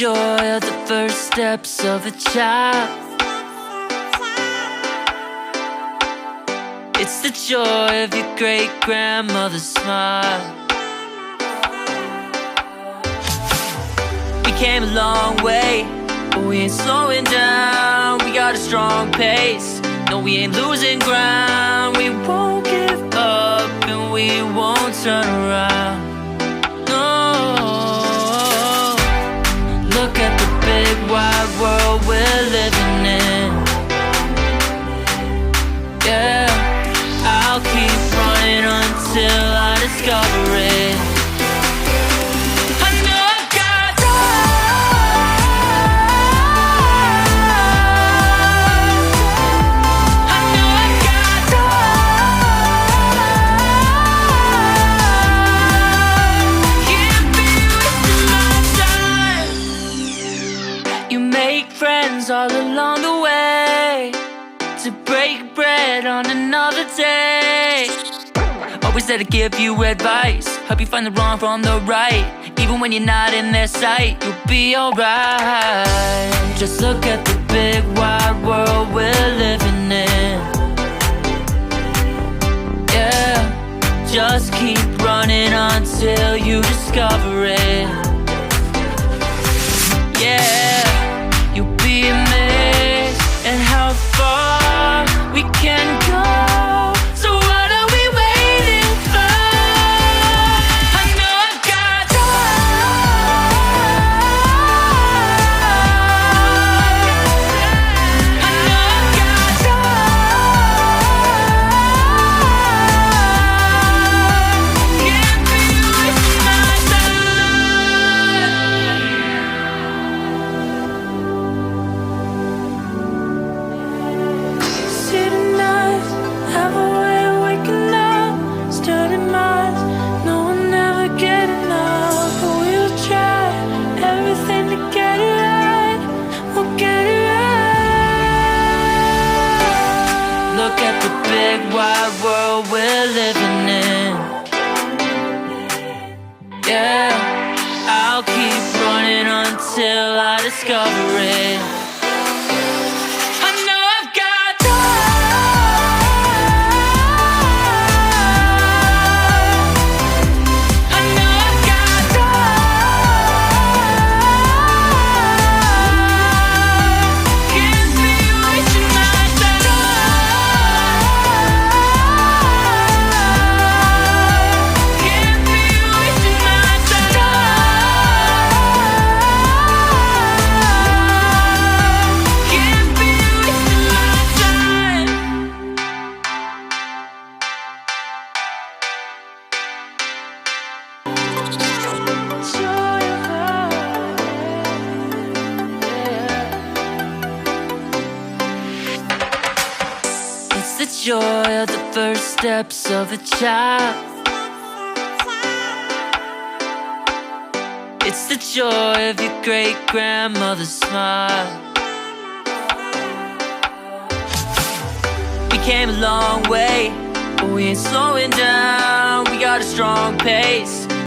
joy of the first steps of a child. It's the joy of your great-grandmother's smile. We came a long way, but we ain't slowing down. We got a strong pace, no, we ain't losing ground. We won't give up and we won't turn around. No, look at the big wide world we're living in. Yeah, I'll keep running until I discover it. All along the way to break bread on another day. Always there to give you advice, help you find the wrong from the right. Even when you're not in their sight, you'll be alright. Just look at the big wide world we're living in. Yeah, just keep running until you discover it. Yeah, you'll be amazed at how far we can go. So what are we waiting for? I know I've got I know I've got can't be wasting my wide world we're living in. Yeah, I'll keep running until I discover it. I know I've got I know I've got can't be wasting my the joy of the first steps of a child. It's the joy of your great-grandmother's smile. We came a long way, but we ain't slowing down. We got a strong pace,